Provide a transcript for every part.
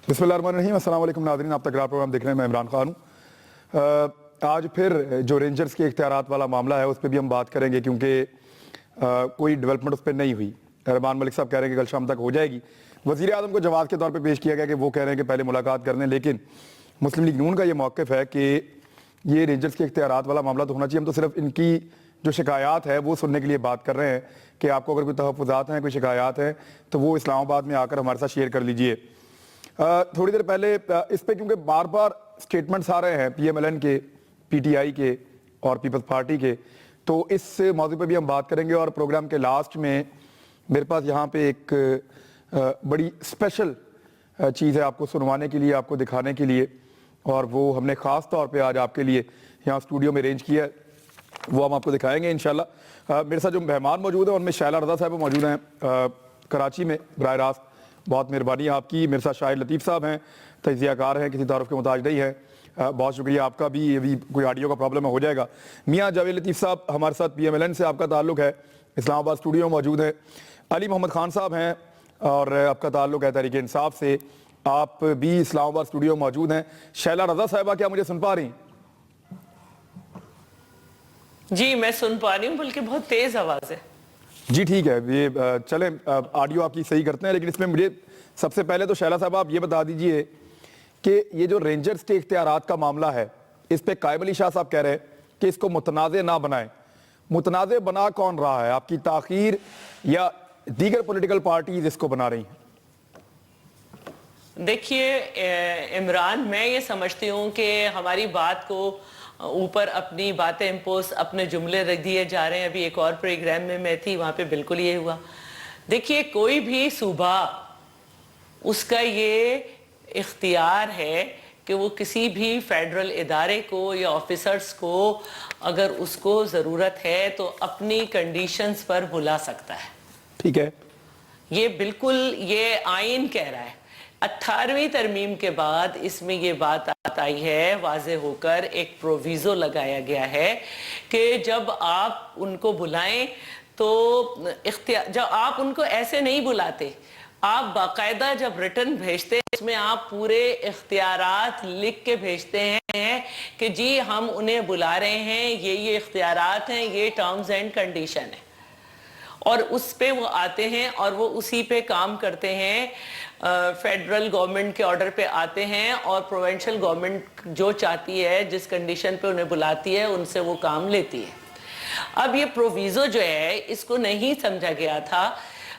بسم اللہ الرحمن الرحیم. السلام علیکم ناظرین, آپ تک پروگرام دیکھ رہے ہیں, میں عمران خان ہوں. آج پھر جو رینجرز کے اختیارات والا معاملہ ہے اس پہ بھی ہم بات کریں گے, کیونکہ کوئی ڈیولپمنٹ اس پہ نہیں ہوئی. رحمان ملک صاحب کہہ رہے ہیں کہ کل شام تک ہو جائے گی. وزیر اعظم کو جواز کے طور پہ پیش کیا گیا کہ وہ کہہ رہے ہیں کہ پہلے ملاقات کر لیں, لیکن مسلم لیگ نون کا یہ موقف ہے کہ یہ رینجرز کے اختیارات والا معاملہ تو ہونا چاہیے. ہم تو صرف ان کی جو شکایات ہے وہ سننے کے لیے بات کر رہے ہیں کہ آپ کو اگر کوئی تحفظات ہیں, کوئی شکایات ہیں, تو وہ اسلام آباد میں آ کر ہمارے ساتھ شیئر کر لیجئے. تھوڑی دیر پہلے اس پہ کیونکہ بار بار سٹیٹمنٹس آ رہے ہیں پی ایم ایل این کے, پی ٹی آئی کے اور پیپلز پارٹی کے, تو اس موضوع پہ بھی ہم بات کریں گے. اور پروگرام کے لاسٹ میں میرے پاس یہاں پہ ایک بڑی اسپیشل چیز ہے آپ کو سنوانے کے لیے, آپ کو دکھانے کے لیے, اور وہ ہم نے خاص طور پہ آج آپ کے لیے یہاں اسٹوڈیو میں ارینج کیا ہے, وہ ہم آپ کو دکھائیں گے انشاءاللہ. میرے ساتھ جو مہمان موجود ہیں ان میں شائلہ رضا صاحب موجود ہیں کراچی میں براہ راست, بہت مہربانی آپ کی. میرے ساتھ شاہد لطیف صاحب ہیں, تجزیہ کار ہیں, کسی تعارف کے محتاج نہیں ہیں, بہت شکریہ آپ کا بھی. یہ بھی کوئی آڈیو کا پرابلم ہو جائے گا. میاں جاوید لطیف صاحب ہمارے ساتھ پی ایم ایل این سے آپ کا تعلق ہے, اسلام آباد اسٹوڈیو موجود ہیں. علی محمد خان صاحب ہیں اور آپ کا تعلق ہے تحریک انصاف سے, آپ بھی اسلام آباد اسٹوڈیو موجود ہیں. شائلہ رضا صاحبہ کیا مجھے سن پا رہی ہیں؟ جی میں سن پا رہی ہوں, بلکہ بہت تیز آواز ہے. جی ٹھیک ہے, یہ چلیں آڈیو آپ کی صحیح کرتے ہیں, لیکن اس میں مجھے سب سے پہلے تو شائلہ صاحب آپ یہ بتا دیجئے کہ یہ جو رینجرز کے اختیارات کا معاملہ ہے اس پہ قائم علی شاہ صاحب کہہ رہے ہیں کہ اس کو متنازع نہ بنائیں. متنازع بنا کون رہا ہے, آپ کی تاخیر یا دیگر پولیٹیکل پارٹیز اس کو بنا رہی ہیں؟ دیکھیے عمران, میں یہ سمجھتی ہوں کہ ہماری بات کو اوپر اپنی باتیں امپوز, اپنے جملے رکھ دیے جا رہے ہیں. ابھی ایک اور پروگرام میں تھی, وہاں پہ بالکل یہ ہوا. دیکھیے کوئی بھی صوبہ, اس کا یہ اختیار ہے کہ وہ کسی بھی فیڈرل ادارے کو یا آفیسرز کو اگر اس کو ضرورت ہے تو اپنی کنڈیشنز پر بلا سکتا ہے. ٹھیک ہے, یہ بالکل یہ آئین کہہ رہا ہے. 18ویں ترمیم کے بعد اس میں یہ بات آئی ہے واضح ہو کر, ایک پروویزو لگایا گیا ہے کہ جب آپ ان کو بلائیں تو جب آپ ان کو ایسے نہیں بلاتے, آپ باقاعدہ جب ریٹن بھیجتے ہیں اس میں آپ پورے اختیارات لکھ کے بھیجتے ہیں کہ جی ہم انہیں بلا رہے ہیں, یہ اختیارات ہیں, یہ ٹرمز اینڈ کنڈیشن ہے, اور اس پہ وہ آتے ہیں اور وہ اسی پہ کام کرتے ہیں. فیڈرل گورنمنٹ کے آرڈر پہ آتے ہیں اور پروونشل گورنمنٹ جو چاہتی ہے, جس کنڈیشن پہ انہیں بلاتی ہے, ان سے وہ کام لیتی ہے. اب یہ پروویزو جو ہے اس کو نہیں سمجھا گیا تھا,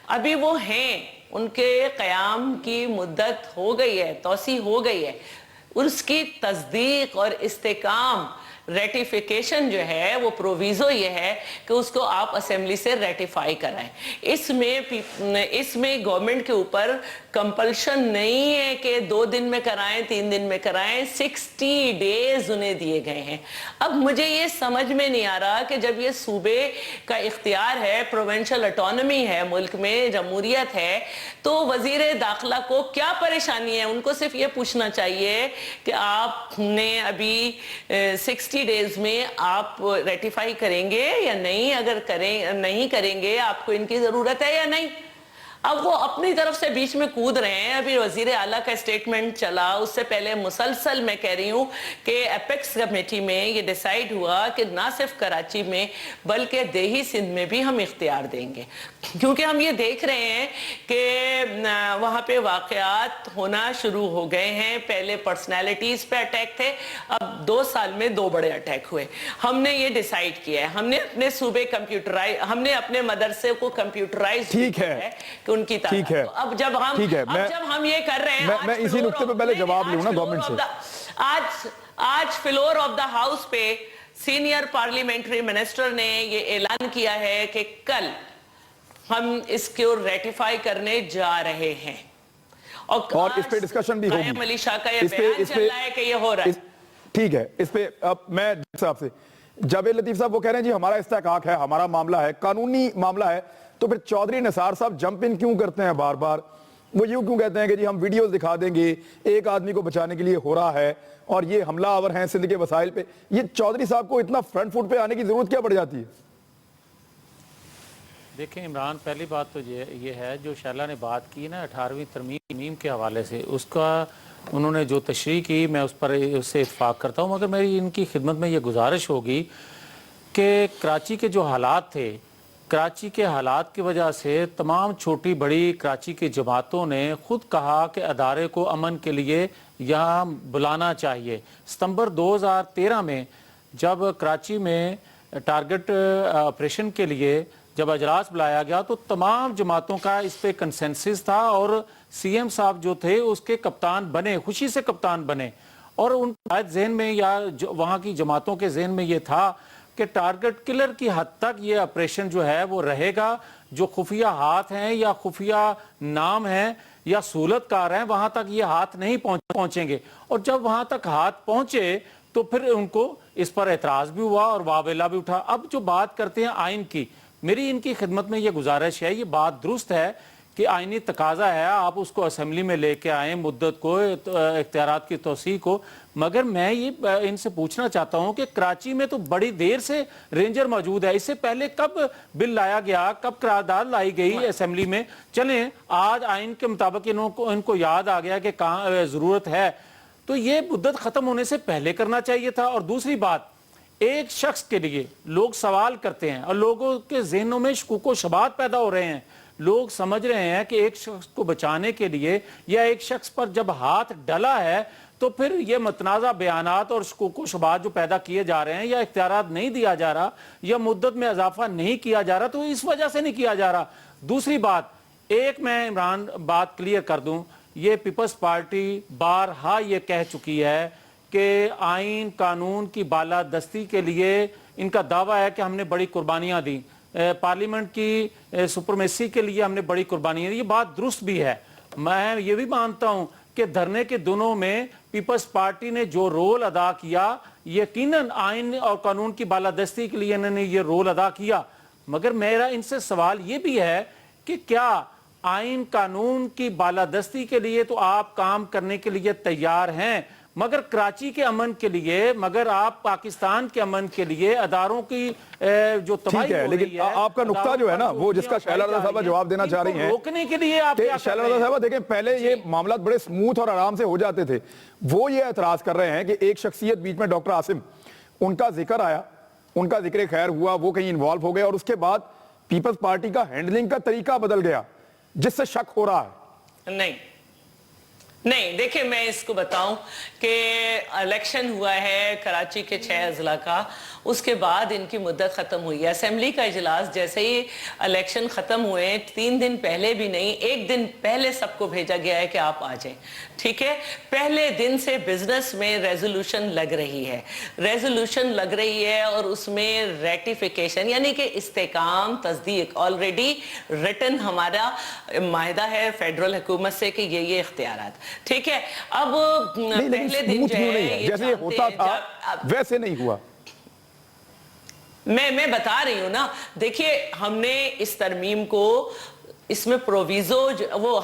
ابھی وہ ہیں, ان کے قیام کی مدت ہو گئی ہے, توسیع ہو گئی ہے, اس کی تصدیق اور استحکام ریٹیفیکیشن جو ہے وہ پروویزو یہ ہے کہ اس کو آپ اسمبلی سے ریٹیفائی کرائیں. اس میں گورنمنٹ کے اوپر کمپلشن نہیں ہے کہ 2 دن میں کرائیں, 3 دن میں کرائیں, 60 ڈیز انہیں دیے گئے ہیں. اب مجھے یہ سمجھ میں نہیں آ رہا کہ جب یہ صوبے کا اختیار ہے, پروونشل اٹانومی ہے, ملک میں جمہوریت ہے, تو وزیر داخلہ کو کیا پریشانی ہے؟ ان کو صرف یہ پوچھنا چاہیے کہ آپ نے ابھی 60 ڈیز میں آپ ریٹیفائی کریں گے یا نہیں, اگر نہیں کریں گے آپ کو ان کی ضرورت ہے یا نہیں. اب وہ اپنی طرف سے بیچ میں کود رہے ہیں. ابھی وزیر اعلیٰ کا اسٹیٹمنٹ چلا, اس سے پہلے مسلسل میں کہہ رہی ہوں کہ ایپیکس کمیٹی میں یہ ڈیسائیڈ ہوا کہ نہ صرف کراچی میں بلکہ دیہی سندھ میں بھی ہم اختیار دیں گے, کیونکہ ہم یہ دیکھ رہے ہیں کہ وہاں پہ واقعات ہونا شروع ہو گئے ہیں. پہلے پرسنالٹیز پہ اٹیک تھے, اب 2 سال میں 2 بڑے اٹیک ہوئے. ہم نے یہ ڈیسائیڈ کیا ہے, ہم نے اپنے صوبے ہم نے اپنے مدرسے کو کمپیوٹرائز کیا ہے کہ ان کی تعداد. اب جب ہم یہ کر رہے ہیں, میں اسی نقطے پہ پہلے جواب لوں نا گورنمنٹ سے. آج فلور آف دا ہاؤس پہ سینئر پارلیمنٹری منسٹر نے یہ اعلان کیا ہے کہ کل ہم اس کو ریٹیفائی کرنے جا رہے ہیں, اور اس پہ ڈسکشن بھی ہوگی. قائم علی شاہ کا یہ بیان چل رہا ہے کہ یہ ہو رہا ہے. ٹھیک ہے, اس پہ اب میں صاحب سے جاوید لطیف صاحب وہ کہہ رہے ہیں جی ہمارا استحقاق ہے, ہمارا معاملہ ہے, قانونی معاملہ ہے, تو پھر چودھری نثار صاحب جمپ ان کیوں کرتے ہیں بار بار؟ وہ یوں کیوں کہتے ہیں کہ جی ہم ویڈیوز دکھا دیں گے, ایک آدمی کو بچانے کے لیے ہو رہا ہے اور یہ حملہ آور ہیں سندھ کے وسائل پہ. یہ چودھری صاحب کو اتنا فرنٹ فٹ پہ آنے کی ضرورت کیا پڑ جاتی ہے؟ دیکھیں عمران، پہلی بات تو یہ ہے جو شیلا نے بات کی نا 18ویں ترمیم کے حوالے سے، اس کا انہوں نے جو تشریح کی میں اس سے اتفاق کرتا ہوں، مگر میری ان کی خدمت میں یہ گزارش ہوگی کہ کراچی کے جو حالات تھے، کراچی کے حالات کی وجہ سے تمام چھوٹی بڑی کراچی کی جماعتوں نے خود کہا کہ ادارے کو امن کے لیے یہاں بلانا چاہیے۔ ستمبر 2013 میں جب کراچی میں ٹارگٹ آپریشن کے لیے جب اجلاس بلایا گیا تو تمام جماعتوں کا اس پہ کنسنسس تھا، اور سی ایم صاحب جو تھے اس کے کپتان بنے، خوشی سے کپتان بنے، اور ان شاید ذہن میں یا وہاں کی جماعتوں کے ذہن میں یہ تھا کہ ٹارگٹ کلر کی حد تک یہ آپریشن جو ہے وہ رہے گا، جو خفیہ ہاتھ ہیں یا خفیہ نام ہیں یا سہولت کار ہیں وہاں تک یہ ہاتھ نہیں پہنچیں گے، اور جب وہاں تک ہاتھ پہنچے تو پھر ان کو اس پر اعتراض بھی ہوا اور واویلا بھی اٹھا۔ اب جو بات کرتے ہیں آئین کی، میری ان کی خدمت میں یہ گزارش ہے، یہ بات درست ہے کہ آئینی تقاضا ہے آپ اس کو اسمبلی میں لے کے آئیں، مدت کو، اختیارات کی توسیع کو، مگر میں یہ ان سے پوچھنا چاہتا ہوں کہ کراچی میں تو بڑی دیر سے رینجر موجود ہے، اس سے پہلے کب بل لایا گیا، کب قرارداد لائی گئی اسمبلی میں؟ چلیں آج آئین کے مطابق ان کو یاد آ گیا کہ کہاں ضرورت ہے، تو یہ مدت ختم ہونے سے پہلے کرنا چاہیے تھا۔ اور دوسری بات، ایک شخص کے لیے لوگ سوال کرتے ہیں اور لوگوں کے ذہنوں میں شکوک و شبہات پیدا ہو رہے ہیں، لوگ سمجھ رہے ہیں کہ ایک شخص کو بچانے کے لیے یا ایک شخص پر جب ہاتھ ڈلا ہے تو پھر یہ متنازع بیانات اور شکوک و شبہات جو پیدا کیے جا رہے ہیں، یا اختیارات نہیں دیا جا رہا یا مدت میں اضافہ نہیں کیا جا رہا، تو اس وجہ سے نہیں کیا جا رہا۔ دوسری بات، ایک میں عمران بات کلیئر کر دوں، یہ پیپلز پارٹی بارہا یہ کہہ چکی ہے کہ آئین قانون کی بالادستی کے لیے ان کا دعویٰ ہے کہ ہم نے بڑی قربانیاں دیں، پارلیمنٹ کی سپرمیسی کے لیے ہم نے بڑی قربانیاں دی۔ یہ بات درست بھی ہے، میں یہ بھی مانتا ہوں کہ دھرنے کے دنوں میں پیپلز پارٹی نے جو رول ادا کیا، یقیناً آئین اور قانون کی بالادستی کے لیے انہوں نے یہ رول ادا کیا، مگر میرا ان سے سوال یہ بھی ہے کہ کیا آئین قانون کی بالادستی کے لیے تو آپ کام کرنے کے لیے تیار ہیں، مگر کراچی کے امن کے لیے، مگر آپ پاکستان کے امن کے لیے اداروں کی جو تباہی ہو رہی ہے، لیکن آپ کا نقطہ جو ہے نا وہ جس کا شیلا رضا صاحبہ جواب دینا چاہ رہی ہیں، روکنے کے لیے آپ کیا کر شیلا رہے رضا ہیں؟ صاحبہ دیکھیں پہلے یہ معاملات بڑے سموتھ اور آرام سے ہو جاتے تھے، وہ یہ اعتراض کر رہے ہیں کہ ایک شخصیت بیچ میں ڈاکٹر عاصم، ان کا ذکر آیا، ان کا ذکر خیر ہوا، وہ کہیں انوالو ہو گئے اور اس کے بعد پیپلز پارٹی کا ہینڈلنگ کا طریقہ بدل گیا جس سے شک ہو رہا ہے۔ نہیں دیکھیں، میں اس کو بتاؤں کہ الیکشن ہوا ہے کراچی کے 6 اضلاع کا، اس کے بعد ان کی مدت ختم ہوئی ہے۔ اسمبلی کا اجلاس جیسے ہی الیکشن ختم ہوئے 3 دن پہلے بھی نہیں، 1 دن پہلے سب کو بھیجا گیا ہے کہ آپ آ جائیں، ٹھیک ہے؟ پہلے دن سے بزنس میں ریزولوشن لگ رہی ہے اور اس میں ریٹیفیکیشن یعنی کہ استحکام، تصدیق، آلریڈی ریٹن ہمارا معاہدہ ہے فیڈرل حکومت سے کہ یہ اختیارات، ٹھیک ہے؟ اب پہلے دن جو ہے جیسے یہ ہوتا تھا ویسے نہیں ہوا۔ میں بتا رہی ہوں نا، دیکھیے ہم نے اس ترمیم کو، اس میں پروویزو،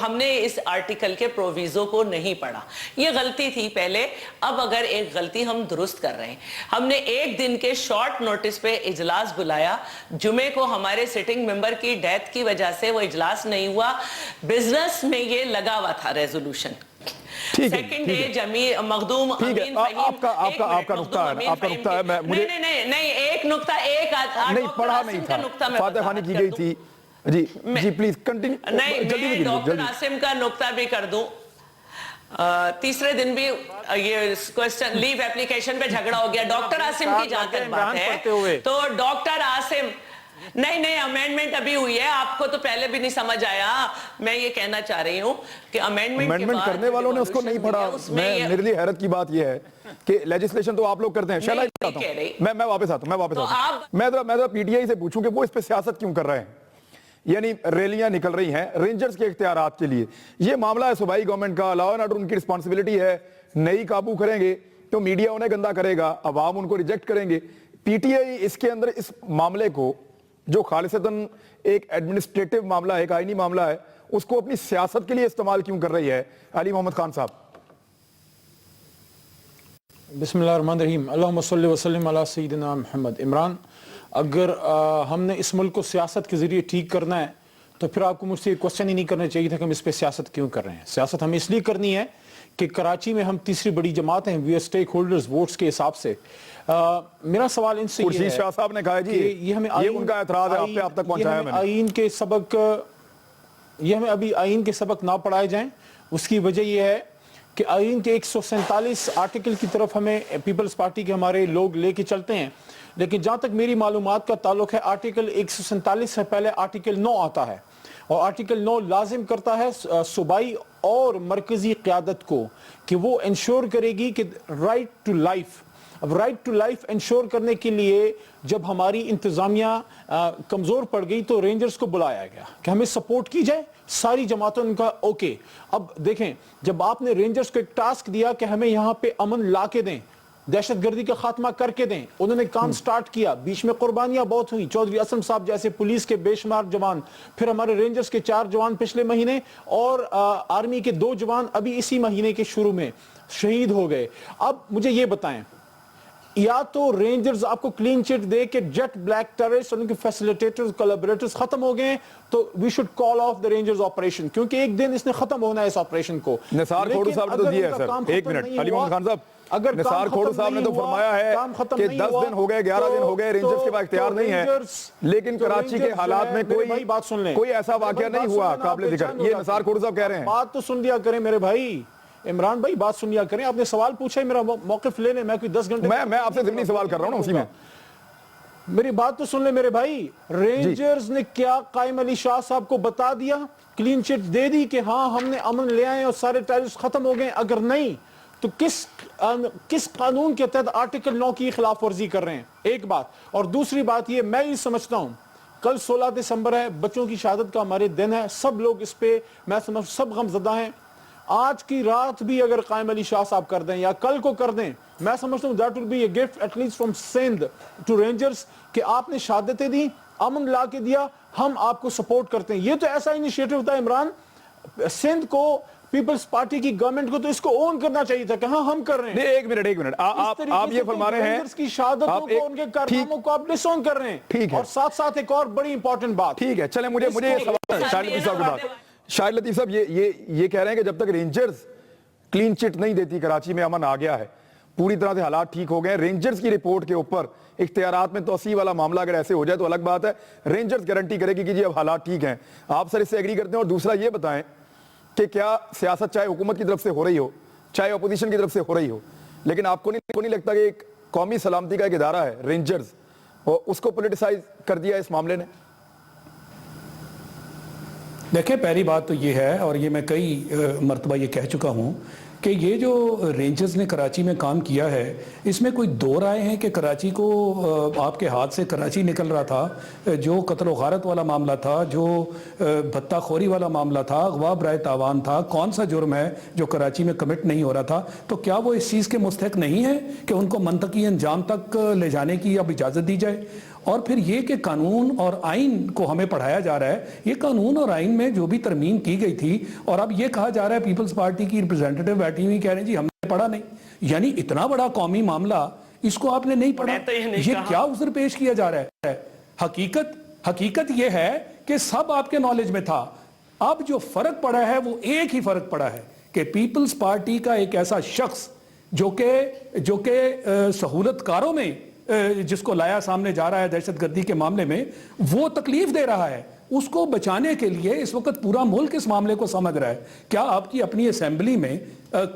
ہم نے اس آرٹیکل کے پروویزو کو نہیں پڑھا، یہ غلطی تھی پہلے، اب اگر ایک غلطی ہم درست کر رہے ہیں۔ ہم نے 1 دن کے شارٹ نوٹس پہ اجلاس بلایا، جمعے کو ہمارے سٹنگ ممبر کی ڈیتھ کی وجہ سے وہ اجلاس نہیں ہوا، بزنس میں یہ لگا ہوا تھا ریزولوشن۔ سیکنڈ ڈے مخدوم امین فہیم، آپ کا نقطہ ہے، نہیں ایک نقطہ، ایک نہیں پڑھا نہیں تھا، فاتح خانی کی گئی تھی، جی پلیز کنٹینیو، نہیں ڈاکٹر عاصم کا نقطہ بھی کر دوں۔ تیسرے دن بھی یہ کوسچن لیو اپلیکیشن پہ جھگڑا ہو گیا، ڈاکٹر عاصم کی جہاں تک بات ہے تو ڈاکٹر عاصم، نہیں امینڈمنٹ ابھی ہوئی ہے، آپ کو تو پہلے بھی نہیں سمجھ آیا، میں یہ کہنا چاہ رہی ہوں کہ امینڈمنٹ کرنے والوں نے اس کو نہیں پڑھا۔ میرے لیے حیرت کی بات یہ ہے کہ لیجسلیشن تو آپ لوگ کرتے ہیں، شیلا میں واپس آتا ہوں، میں ذرا پی ٹی آئی سے پوچھوں کہ وہ اس پہ سیاست کیوں کر رہے ہیں، یعنی ریلیاں نکل رہی ہیں رینجرز کے اختیارات کے لیے، یہ معاملہ ہے صوبائی گورنمنٹ کا، لا اینڈ آرڈر ان کی رسپانسبلٹی ہے، نہیں قابو کریں گے تو میڈیا انہیں گندا کرے گا، عوام ان کو ریجیکٹ کریں گے۔ پی ٹی آئی اس کے اندر اس معاملے کو جو خالصتاً ایک ایڈمنسٹریٹو معاملہ ہے، ایک آئینی معاملہ ہے، اس کو اپنی سیاست کے لیے استعمال کیوں کر رہی ہے؟ علی محمد خان صاحب۔ بسم اللہ الرحمن الرحیم، اللہم صلی وسلم علی سیدنا محمد۔ عمران، اگر ہم نے اس ملک کو سیاست کے ذریعے ٹھیک کرنا ہے تو پھر آپ کو مجھ سے یہ کوشچن ہی نہیں کرنا چاہیے تھا کہ ہم اس پہ سیاست کیوں کر رہے ہیں. سیاست ہمیں اس لیے کرنی ہے کہ کراچی میں ہم تیسری بڑی جماعت ہیں, we are stakeholders votes کے حساب سے. میرا سوال ان سے یہ خورشید ہے شاہ صاحب نے کہا ہے جی یہ ہمیں یہ ان کا اعتراض ہے, آپ پہ اب تک پہنچایا میں نے. آئین کے سبق یہ ہمیں ابھی آئین کے سبق نہ پڑھائے جائیں. اس کی وجہ یہ ہے کہ آئین کے 147 آرٹیکل کی طرف ہمیں پیپلز پارٹی کے ہمارے لوگ لے کے چلتے ہیں, لیکن جہاں تک میری معلومات کا تعلق ہے آرٹیکل 147 سے پہلے آرٹیکل 9 آتا ہے, اور آرٹیکل 9 لازم کرتا ہے صوبائی اور مرکزی قیادت کو کہ وہ انشور کرے گی کہ رائٹ ٹو لائف. اب رائٹ ٹو لائف انشور کرنے کے لیے جب ہماری انتظامیہ کمزور پڑ گئی تو رینجرز کو بلایا گیا کہ ہمیں سپورٹ کی جائے. ساری جماعتوں نے کہا اوکے. اب دیکھیں, جب آپ نے رینجرز کو ایک ٹاسک دیا کہ ہمیں یہاں پہ امن لا کے دیں, دہشت گردی کا خاتمہ کر کے دیں, انہوں نے کام سٹارٹ کیا. بیچ میں قربانیاں بہت ہوئیں, چودھری اسلم صاحب جیسے پولیس کے بے شمار جوان, پھر ہمارے رینجرز کے 4 جوان پچھلے مہینے, اور آرمی کے 2 جوان ابھی اسی مہینے کے شروع میں شہید ہو گئے. اب مجھے یہ بتائیں, یا تو رینجرز آپ کو کلین چٹ دے کہ جیٹ بلیک ٹیررسٹ اور ان کے فیسیلیٹیٹرز کولیبریٹرز ختم ہو گئے تو we should call off the rangers operation, کیونکہ ایک دن اس نے ختم ہونا ہے اس آپریشن کو. نثار کھوڑو صاحب نے تو دیا ہے سر, ایک منٹ, علی محمد خان صاحب, نثار کھوڑو صاحب نے تو فرمایا ہے کہ 10 دن ہو گئے, 11 دن ہو گئے, رینجرز کے پاس اختیار نہیں ہے, لیکن کراچی کے حالات میں کوئی ایسا واقعہ نہیں ہوا قابل ذکر. یہ نثار کھوڑو صاحب کہہ رہے ہیں. بات تو سن لیا کریں میرے بھائی, عمران بھائی بات سن لیا کریں. آپ نے سوال پوچھا ہے, میرا موقف لے لیں, میں کوئی 10 گھنٹے میں آپ سے ضمنی سوال کر رہا ہوں اسی میں. میری بات تو سن لیں میرے بھائی. رینجرز نے کیا قائم علی شاہ صاحب کو بتا دیا, کلین چٹ دے دی کہ ہاں ہم نے امن لے آئے اور سارے ٹیررسٹ ختم ہو گئے؟ اگر نہیں تو کس قانون کے تحت آرٹیکل 9 کی خلاف ورزی کر رہے ہیں؟ ایک بات. اور دوسری بات یہ, میں یہ سمجھتا ہوں کل 16 دسمبر ہے, بچوں کی شہادت کا ہمارے دن ہے, سب لوگ اس پہ میں سمجھ سب غم زدہ ہیں. آج کی رات بھی اگر قائم علی شاہ صاحب کر دیں یا کل کو کر دیں, میں سمجھتا ہوں that will be a gift at least from Sindh to Rangers کہ آپ نے شہادتیں دی, امن لا کے دیا, ہم آپ کو سپورٹ کرتے ہیں. یہ تو ایسا انیشیٹو تھا عمران, سندھ کو پیپلز پارٹی کی گورنمنٹ کو تو اس کو اون کرنا چاہیے تھا کہ ہاں ہم کر رہے ہیں. ایک منٹ, آپ یہ فرما رہے ہیں کی شہادتوں کو, ان کے کارناموں کو آپ ڈس اون کر رہے ہیں. ٹھیک ہے, اور ساتھ ساتھ ایک اور بڑی امپورٹنٹ بات. ٹھیک ہے, چلیں مجھے شاہد لطیف صاحب کی بات. شاہد لطیف صاحب یہ کہہ رہے ہیں کہ جب تک رینجرز کلین چٹ نہیں دیتی کراچی میں امن آ گیا ہے, پوری طرح سے حالات ٹھیک ہو گئے. رینجرز کی رپورٹ کے اوپر اختیارات میں توسیع والا معاملہ اگر ایسے ہو جائے تو الگ بات ہے, رینجرز گارنٹی کرے گی کہ جی اب حالات ٹھیک ہیں. آپ سر اس سے ایگری کرتے ہیں؟ اور دوسرا یہ بتائیں کہ کیا سیاست چاہے حکومت کی طرف سے ہو رہی ہو چاہے اپوزیشن کی طرف سے ہو رہی ہو, لیکن آپ کو نہیں لگتا کہ ایک قومی سلامتی کا ایک ادارہ ہے رینجرز, اور اس کو پولیٹیسائز کر دیا اس معاملے نے؟ دیکھیں, پہلی بات تو یہ ہے, اور یہ میں کئی مرتبہ یہ کہہ چکا ہوں کہ یہ جو رینجرز نے کراچی میں کام کیا ہے, اس میں کوئی دو رائے ہیں کہ کراچی کو آپ کے ہاتھ سے کراچی نکل رہا تھا, جو قتل و غارت والا معاملہ تھا, جو بھتہ خوری والا معاملہ تھا, اغوا برائے تاوان تھا, کون سا جرم ہے جو کراچی میں کمٹ نہیں ہو رہا تھا, تو کیا وہ اس چیز کے مستحق نہیں ہے کہ ان کو منطقی انجام تک لے جانے کی اب اجازت دی جائے؟ اور پھر یہ کہ قانون اور آئین کو ہمیں پڑھایا جا رہا ہے, یہ قانون اور آئین میں جو بھی ترمیم کی گئی تھی, اور اب یہ کہا جا رہا ہے پیپلز پارٹی کی ریپرزینٹیٹیو بیٹھی ہوئی کہہ رہے ہیں جی ہم نے پڑھا نہیں. یعنی اتنا بڑا قومی معاملہ, اس کو آپ نے نہیں پڑھا, یہ کیا عذر پیش کیا جا رہا ہے؟ حقیقت یہ ہے کہ سب آپ کے نالج میں تھا. اب جو فرق پڑا ہے وہ ایک ہی فرق پڑا ہے کہ پیپلز پارٹی کا ایک ایسا شخص جو کہ سہولت کاروں میں جس کو لایا سامنے جا رہا ہے دہشت گردی کے معاملے میں, وہ تکلیف دے رہا ہے. اس کو بچانے کے لیے اس وقت پورا ملک اس معاملے کو سمجھ رہا ہے. کیا آپ کی اپنی اسمبلی میں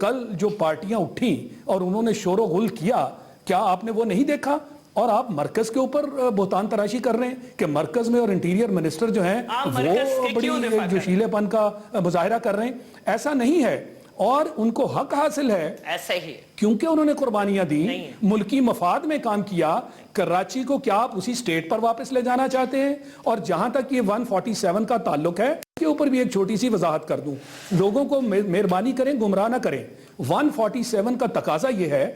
کل جو پارٹیاں اٹھیں اور انہوں نے شور و غل کیا, کیا آپ نے وہ نہیں دیکھا؟ اور آپ مرکز کے اوپر بہتان تراشی کر رہے ہیں کہ مرکز میں اور انٹیریئر منسٹر جو ہیں وہ بڑی جوشیلے پن کا مظاہرہ کر رہے ہیں. ایسا نہیں ہے, اور ان کو حق حاصل ہے ایسا ہی کیونکہ انہوں نے قربانیاں دی, ملکی مفاد میں کام کیا. کراچی کو کیا آپ اسی سٹیٹ پر واپس لے جانا چاہتے ہیں؟ اور جہاں تک یہ 147 کا تعلق ہے, اس کے اوپر بھی ایک چھوٹی سی وضاحت کر دوں, لوگوں کو مہربانی کریں گمراہ نہ کریں. 147 کا تقاضا یہ ہے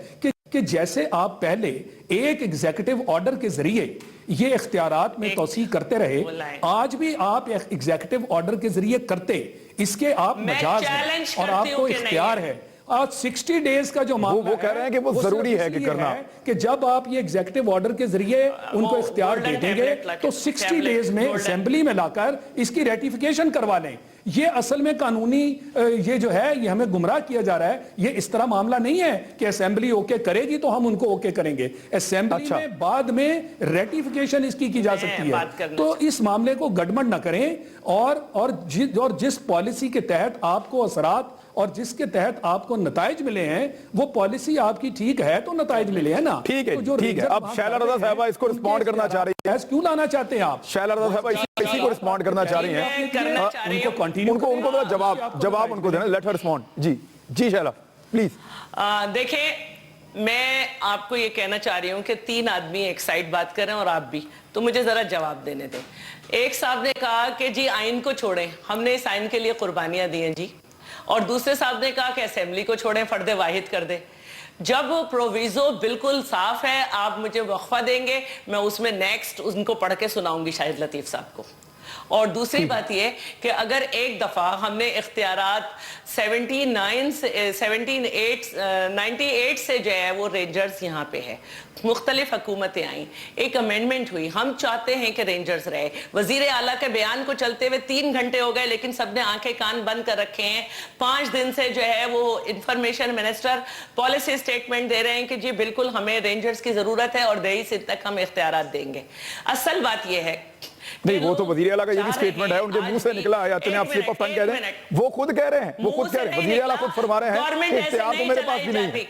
کہ جیسے آپ پہلے ایک ایگزیکٹو آرڈر کے ذریعے یہ اختیارات میں توسیع کرتے رہے, آج بھی آپ ایگزیکٹو آرڈر کے ذریعے کرتے, اس کے آپ مجاز ہیں اور آپ کو اختیار ہے. آج 60 ڈیز کا جو معاملہ وہ کہہ رہے ہیں کہ وہ ضروری صرف ہے اس کہ لیے کرنا ہے کہ جب آپ یہ ایگزیکٹو آرڈر کے ذریعے ان کو اختیار دے دیں گے تو 60 ڈیز میں اسمبلی میں لا کر اس کی ریٹیفیکیشن کروا لیں. یہ اصل میں قانونی یہ جو ہے یہ ہمیں گمراہ کیا جا رہا ہے. یہ اس طرح معاملہ نہیں ہے کہ اسمبلی اوکے کرے گی تو ہم ان کو اوکے کریں گے. اسمبلی میں بعد میں ریٹیفیکیشن اس کی جا سکتی ہے. تو اس معاملے کو گڑبڑ نہ کریں اور جس پالیسی کے تحت آپ کو اثرات اور جس کے تحت آپ کو نتائج ملے ہیں وہ پالیسی آپ کی ٹھیک ہے تو نتائج ملے ہیں نا. ٹھیک ہے ٹھیک ہے. اب شیلا رضا صاحبہ اس کو رسپونڈ کرنا چاہ رہی ہے. کیوں لانا چاہتے ہیں آپ؟ شیلا رضا صاحبہ اسی کو رسپونڈ کرنا چاہ رہی ہیں. ان کو جواب ان کو دینا. Let her respond. جی شیلا پلیز. دیکھیں میں آپ کو یہ کہنا چاہ رہی ہوں کہ 3 آدمی ایک سائڈ بات کر رہے ہیں اور آپ بھی, تو مجھے ذرا جواب دینے دیں. ایک صاحب نے کہا کہ جی آئین کو چھوڑیں, ہم نے اس آئین کے لیے قربانیاں دی ہیں جی. اور دوسرے صاحب نے کہا کہ اسمبلی کو چھوڑیں, فرد واحد کر دیں. جب پروویزو بالکل صاف ہے, آپ مجھے وقفہ دیں گے, میں اس میں نیکسٹ ان کو پڑھ کے سناؤں گی شاہد لطیف صاحب کو. اور دوسری بات یہ کہ اگر ایک دفعہ ہم نے اختیارات 98 سے جو ہے وہ رینجرز یہاں پہ ہے, مختلف حکومتیں آئیں, ایک امینڈمنٹ ہوئی, ہم چاہتے ہیں کہ رینجرز رہے. وزیر اعلیٰ کے بیان کو چلتے ہوئے 3 گھنٹے ہو گئے لیکن سب نے آنکھیں کان بند کر رکھے ہیں. 5 دن سے جو ہے وہ انفارمیشن منسٹر پالیسی سٹیٹمنٹ دے رہے ہیں کہ جی بالکل ہمیں رینجرز کی ضرورت ہے اور 23 سن تک ہم اختیارات دیں گے. اصل بات یہ ہے نہیں, وہ تو وزیر اعلیٰ کا یہ بھی سٹیٹمنٹ ہے, ان کے منہ سے نکلا ہے. چلیں آپ سلپ آف ٹنگ کہہ دیں, وہ خود کہہ رہے ہیں, وزیر اعلیٰ خود فرما رہے ہیں اختیار تو میرے پاس بھی نہیں ہے.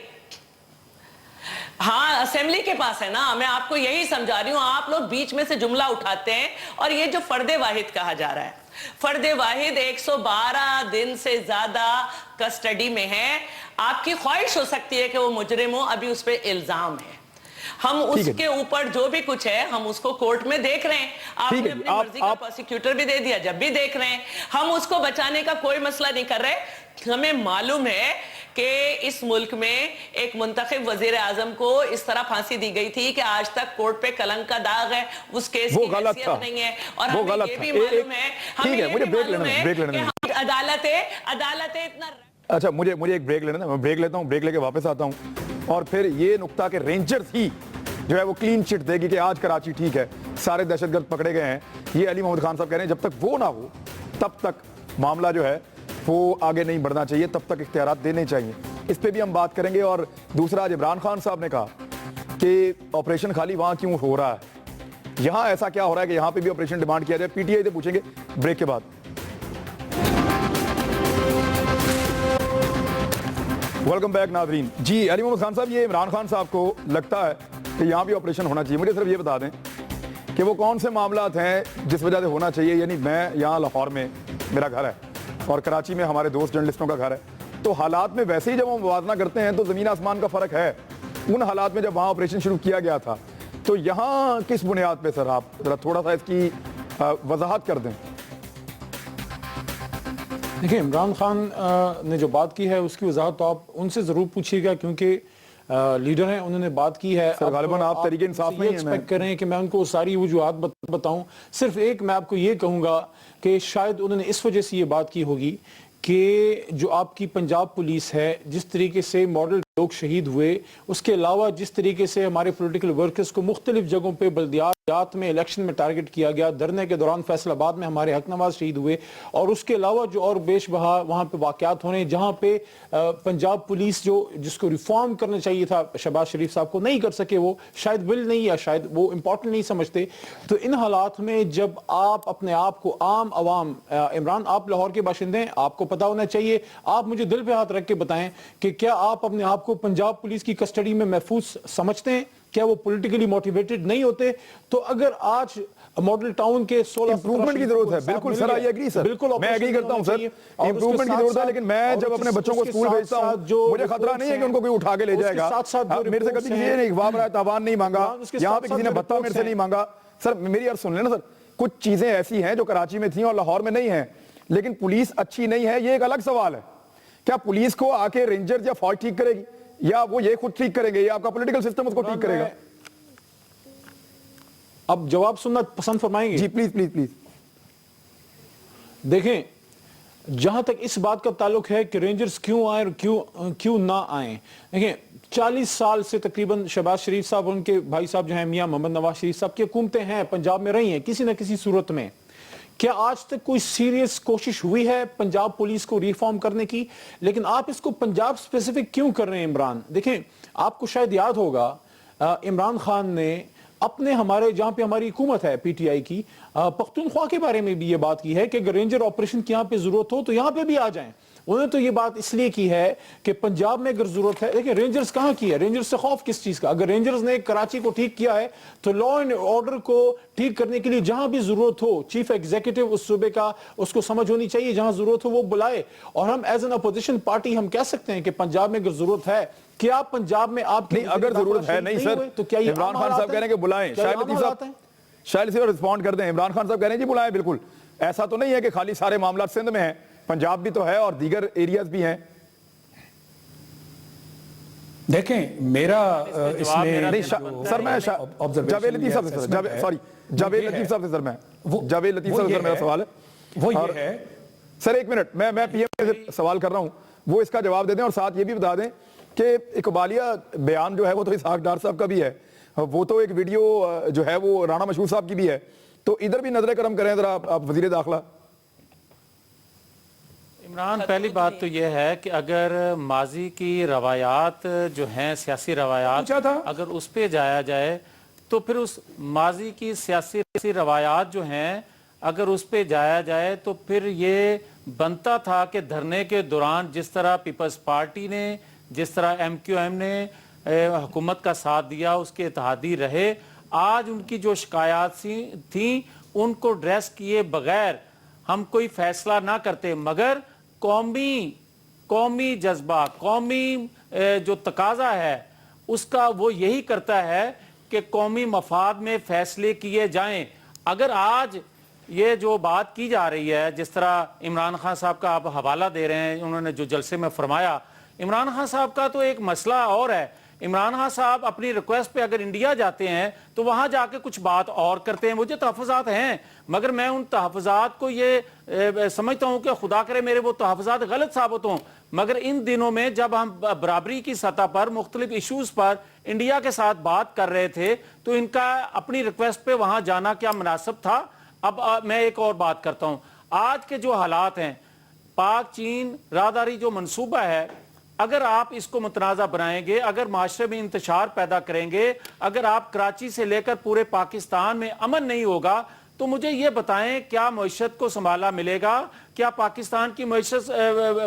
ہاں اسمبلی کے پاس ہے نا. میں آپ کو یہی سمجھا رہی ہوں, آپ لوگ بیچ میں سے جملہ اٹھاتے ہیں. اور یہ جو فرد واحد کہا جا رہا ہے, فرد واحد 112 دن سے زیادہ کسٹڈی میں ہے. آپ کی خواہش ہو سکتی ہے کہ وہ مجرم ہو, ابھی اس پہ الزام ہے. ہم اس کے اوپر جو بھی کچھ ہے ہم اس کو کورٹ میں دیکھ رہے ہیں. آپ نے اپنی مرضی کا پروسیکیوٹر بھی دے دیا, جب بھی دیکھ رہے ہیں. ہم اس کو بچانے کا کوئی مسئلہ نہیں کر رہے. ہمیں معلوم ہے کہ اس ملک میں ایک منتخب وزیر اعظم کو اس طرح پھانسی دی گئی تھی کہ آج تک کورٹ پہ کلنک کا داغ ہے, اس کیس کی حیثیت نہیں ہے. اور ہمیں یہ بھی معلوم ہے, ہمیں یہ بھی معلوم ہے کہ عدالتیں اتنا. اچھا مجھے ایک بریک لینا, میں بریک لیتا ہوں, بریک لے کے واپس آتا ہوں. اور پھر یہ نقطہ کہ رینجرز ہی جو ہے وہ کلین چٹ دے گی کہ آج کراچی ٹھیک ہے, سارے دہشت گرد پکڑے گئے ہیں, یہ علی محمد خان صاحب کہہ رہے ہیں. جب تک وہ نہ ہو تب تک معاملہ جو ہے وہ آگے نہیں بڑھنا چاہیے, تب تک اختیارات دینے چاہیے. اس پہ بھی ہم بات کریں گے. اور دوسرا, آج عمران خان صاحب نے کہا کہ آپریشن خالی وہاں کیوں ہو رہا ہے, یہاں ایسا کیا ہو رہا ہے کہ یہاں پہ بھی آپریشن ڈیمانڈ کیا جائے. پی ٹی آئی سے پوچھیں گے بریک کے بعد. ویلکم بیک ناظرین. جی علی محمد خان صاحب, یہ عمران خان صاحب کو لگتا ہے کہ یہاں بھی آپریشن ہونا چاہیے. مجھے صرف یہ بتا دیں کہ وہ کون سے معاملات ہیں جس وجہ سے ہونا چاہیے. یعنی میں یہاں لاہور میں میرا گھر ہے اور کراچی میں ہمارے دوست جرنلسٹوں کا گھر ہے, تو حالات میں ویسے ہی جب ہم موازنہ کرتے ہیں تو زمین آسمان کا فرق ہے. ان حالات میں جب وہاں آپریشن شروع کیا گیا تھا تو یہاں کس بنیاد پہ سر, آپ ذرا تھوڑا سا اس کی وضاحت کر دیں. دیکھیں, عمران خان نے جو بات کی ہے اس کی وضاحت تو آپ ان سے ضرور پوچھیے گا, کیونکہ لیڈر ہیں, انہوں نے بات کی ہے. غالباً آپ طریقے انصاف نہیں ہیں, ایکسپیکٹ کریں کہ میں ان کو ساری وجوہات بتاؤں. صرف ایک میں آپ کو یہ کہوں گا کہ شاید انہوں نے اس وجہ سے یہ بات کی ہوگی کہ جو آپ کی پنجاب پولیس ہے, جس طریقے سے ماڈل لوگ شہید ہوئے, اس کے علاوہ جس طریقے سے ہمارے پولیٹیکل ورکرز کو مختلف جگہوں پہ بلدیات میں الیکشن میں ٹارگٹ کیا گیا, دھرنے کے دوران فیصل آباد میں ہمارے حق نواز شہید ہوئے, اور اس کے علاوہ جو اور بیش بہا وہاں پہ واقعات ہونے جہاں پہ پنجاب پولیس جس کو ریفارم کرنا چاہیے تھا شہباز شریف صاحب کو نہیں کر سکے, وہ شاید ول نہیں یا شاید وہ امپورٹنٹ نہیں سمجھتے. تو ان حالات میں جب آپ اپنے آپ کو عام عوام, عمران آپ لاہور کے باشندے ہیں, آپ کو پتا ہونا چاہیے, آپ مجھے دل پہ ہاتھ رکھ کے بتائیں کہ کیا آپ اپنے آپ کو پنجاب پولیس کی کسٹڈی میں محفوظ سمجھتے ہیں؟ کیا وہ پولیٹیکلی موٹیویٹڈ نہیں ہوتے؟ تو اگر آج ماڈل ٹاؤن کے 16 امپروومنٹ کی ضرورت ہے, بالکل سر, آئی ایگری سر, میں ایگری کرتا ہوں سر, امپروومنٹ کی ضرورت ہے. لیکن میں جب اپنے بچوں کو اسکول بھیجتا ہوں مجھے خطرہ نہیں ہے کہ ان کو کوئی اٹھا کے لے جائے گا. میرے سے کبھی کسی نے اقبال رائے تاوان نہیں مانگا, یہاں پہ کسی نے بھتہ میرے سے نہیں مانگا. سر میری عرض سن لیں نا سر, کچھ چیزیں ایسی ہیں جو کراچی میں تھیں اور لاہور میں نہیں ہیں, لیکن پولیس اچھی نہیں ہے, یہ ایک الگ سوال ہے. کیا پولیس کو آ کے رینجر یا فوج ٹھیک کرے گی, یا وہ یہ خود ٹھیک کریں گے, یا آپ کا پولیٹیکل سسٹم اس کو ٹھیک کرے گا؟ اب جواب سننا پسند فرمائیں گے؟ جی پلیز پلیز پلیز. دیکھیں, جہاں تک اس بات کا تعلق ہے کہ رینجرز کیوں آئیں اور کیوں نہ آئیں، دیکھیں 40 سال سے تقریباً شہباز شریف صاحب اور ان کے بھائی صاحب جو ہیں میاں محمد نواز شریف صاحب کی حکومتیں ہیں پنجاب میں رہی ہیں کسی نہ کسی صورت میں. کیا آج تک کوئی سیریس کوشش ہوئی ہے پنجاب پولیس کو ریفارم کرنے کی؟ لیکن آپ اس کو پنجاب سپیسیفک کیوں کر رہے ہیں عمران؟ دیکھیں آپ کو شاید یاد ہوگا عمران خان نے اپنے ہمارے جہاں پہ ہماری حکومت ہے پی ٹی آئی کی پختونخوا کے بارے میں بھی یہ بات کی ہے کہ اگر رینجر آپریشن کی یہاں پہ ضرورت ہو تو یہاں پہ بھی آ جائیں. انہوں نے تو یہ بات اس لیے کی ہے کہ پنجاب میں اگر ضرورت ہے، دیکھیں رینجرز کہاں کی ہے، رینجرز سے خوف کس چیز کا؟ اگر رینجرز نے کراچی کو ٹھیک کیا ہے تو لا اینڈ آرڈر کو ٹھیک کرنے کے لیے جہاں بھی ضرورت ہو چیف ایگزیکٹو اس صوبے کا اس کو سمجھ ہونی چاہیے، جہاں ضرورت ہو وہ بلائے. اور ہم ایز این اپوزیشن پارٹی ہم کہہ سکتے ہیں کہ پنجاب میں اگر ضرورت ہے، کیا پنجاب میں آپ نہیں اگر ضرورت ہے نہیں سر، تو کیا یہ عمران خان صاحب کہہ رہے ہیں کہ بلائیں، شاہد لطیف رسپونڈ کر دیں. عمران خان صاحب کہہ رہے ہیں جی بلائیں. بالکل ایسا تو نہیں ہے کہ خالی سارے معاملات سندھ میں ہیں، پنجاب بھی تو ہے اور دیگر ایریاز بھی ہیں. دیکھیں میرا اس میں سر میں جاوید لطیف صاحب سے جاوید لطیف صاحب سے میرا سوال ہے وہ یہ ہے سر. ایک منٹ میں پی ایم سے سوال کر رہا ہوں، وہ اس کا جواب دے دیں اور ساتھ یہ بھی بتا دیں کہ اقبالیہ بیان جو ہے وہ تو اسحاق ڈار صاحب کا بھی ہے، وہ تو ایک ویڈیو جو ہے وہ رانا مشہور صاحب کی بھی ہے، تو ادھر بھی نظر کرم کریں ذرا آپ وزیر داخلہ. عمران پہلی بات تو یہ ہے کہ اگر ماضی کی روایات جو ہیں سیاسی روایات اگر اس پہ جایا جائے تو پھر اس ماضی کی سیاسی روایات جو ہیں اگر اس پہ جایا جائے تو پھر یہ بنتا تھا کہ دھرنے کے دوران جس طرح پیپلز پارٹی نے، جس طرح ایم کیو ایم نے حکومت کا ساتھ دیا، اس کے اتحادی رہے، آج ان کی جو شکایات تھیں ان کو ڈریس کیے بغیر ہم کوئی فیصلہ نہ کرتے، مگر قومی جذبہ، قومی جو تقاضا ہے اس کا وہ یہی کرتا ہے کہ قومی مفاد میں فیصلے کیے جائیں. اگر آج یہ جو بات کی جا رہی ہے جس طرح عمران خان صاحب کا آپ حوالہ دے رہے ہیں، انہوں نے جو جلسے میں فرمایا، عمران خان صاحب کا تو ایک مسئلہ اور ہے. عمران خان صاحب اپنی ریکویسٹ پہ اگر انڈیا جاتے ہیں تو وہاں جا کے کچھ بات اور کرتے ہیں. مجھے تحفظات ہیں مگر میں ان تحفظات کو یہ سمجھتا ہوں کہ خدا کرے میرے وہ تحفظات غلط ثابت ہوں، مگر ان دنوں میں جب ہم برابری کی سطح پر مختلف ایشوز پر انڈیا کے ساتھ بات کر رہے تھے تو ان کا اپنی ریکویسٹ پہ وہاں جانا کیا مناسب تھا؟ اب میں ایک اور بات کرتا ہوں. آج کے جو حالات ہیں، پاک چین راہداری جو منصوبہ ہے، اگر آپ اس کو متنازع بنائیں گے، اگر معاشرے میں انتشار پیدا کریں گے، اگر آپ کراچی سے لے کر پورے پاکستان میں امن نہیں ہوگا تو مجھے یہ بتائیں کیا معیشت کو سنبھالا ملے گا؟ کیا پاکستان کی معیشت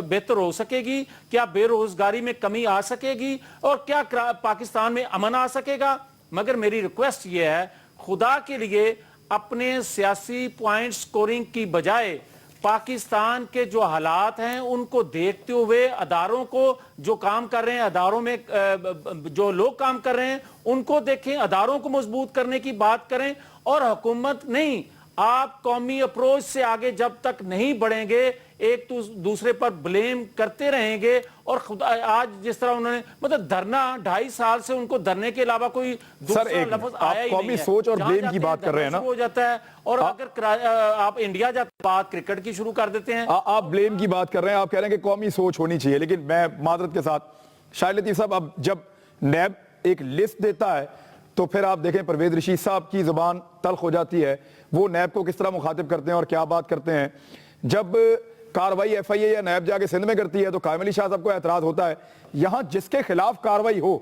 بہتر ہو سکے گی؟ کیا بے روزگاری میں کمی آ سکے گی؟ اور کیا پاکستان میں امن آ سکے گا؟ مگر میری ریکویسٹ یہ ہے خدا کے لیے اپنے سیاسی پوائنٹ سکورنگ کی بجائے پاکستان کے جو حالات ہیں ان کو دیکھتے ہوئے اداروں کو جو کام کر رہے ہیں، اداروں میں جو لوگ کام کر رہے ہیں ان کو دیکھیں، اداروں کو مضبوط کرنے کی بات کریں، اور حکومت نہیں. آپ قومی اپروچ سے آگے جب تک نہیں بڑھیں گے، ایک دوسرے پر بلیم کرتے رہیں گے. اور آج جس طرح انہوں نے مطلب دھرنا 2.5 سال سے ان کو دھرنے کے علاوہ کوئی دوسرا لفظ آیا ہی نہیں ہے. قومی سوچ اور بلیم کی بات کر رہے ہیں نا، ہو جاتا ہے. اور اگر آپ انڈیا جاتے بات کرکٹ کی شروع کر دیتے ہیں. آپ بلیم کی بات کر رہے ہیں، آپ کہہ رہے ہیں کہ قومی سوچ ہونی چاہیے. لیکن میں معذرت کے ساتھ شاہد لطیف صاحب، اب جب نیب ایک لسٹ دیتا ہے تو پھر آپ دیکھیں پرویز رشید صاحب کی زبان تلخ ہو جاتی ہے، وہ نیب کو کس طرح مخاطب کرتے ہیں اور کیا بات کرتے ہیں. جب کاروائی ایف آئی اے یا نیب جا کے سندھ میں کرتی ہے تو قائم علی شاہ صاحب کو اعتراض ہوتا ہے. یہاں جس کے خلاف کاروائی ہو،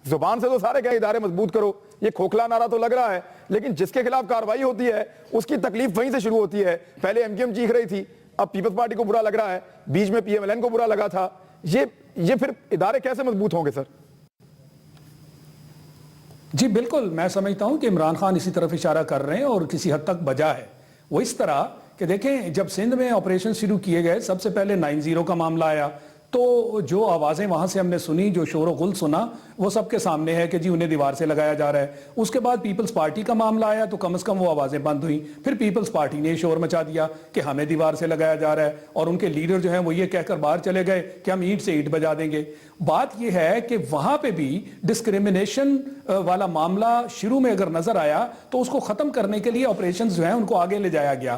زبان سے تو سارے کہیں ادارے مضبوط کرو، یہ کھوکھلا نعرہ تو لگ رہا ہے، لیکن جس کے خلاف کاروائی ہوتی ہے اس کی تکلیف وہیں سے شروع ہوتی ہے. پہلے ایم کیو ایم چیخ رہی تھی، اب پیپلز پارٹی کو برا لگ رہا ہے، بیچ میں پی ایم ایل این کو برا لگا تھا. یہ پھر ادارے کیسے مضبوط ہوں گے سر؟ جی بالکل، میں سمجھتا ہوں کہ عمران خان اسی طرف اشارہ کر رہے ہیں اور کسی حد تک بجا ہے. وہ اس طرح کہ دیکھیں جب سندھ میں آپریشن شروع کیے گئے، سب سے پہلے 9-0 کا معاملہ آیا تو جو آوازیں وہاں سے ہم نے سنی، جو شور و غل سنا، وہ سب کے سامنے ہے کہ جی انہیں دیوار سے لگایا جا رہا ہے. اس کے بعد پیپلز پارٹی کا معاملہ آیا تو کم از کم وہ آوازیں بند ہوئیں. پھر پیپلز پارٹی نے شور مچا دیا کہ ہمیں دیوار سے لگایا جا رہا ہے، اور ان کے لیڈر جو ہیں وہ یہ کہہ کر باہر چلے گئے کہ ہم اینٹ سے اینٹ بجا دیں گے. بات یہ ہے کہ وہاں پہ بھی ڈسکریمنیشن والا معاملہ شروع میں اگر نظر آیا تو اس کو ختم کرنے کے لیے آپریشنز جو ہیں ان کو آگے لے جایا گیا.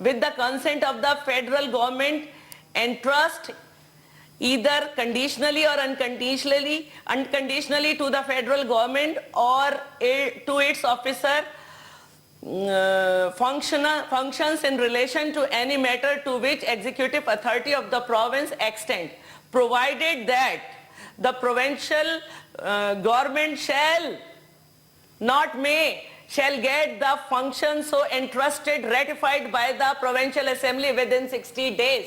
with the consent of the federal government entrust either conditionally or unconditionally to the federal government or to its officer functions in relation to any matter to which executive authority of the province extend, provided that the provincial government shall, not may, shall get the function so entrusted ratified by the provincial assembly within 60 days.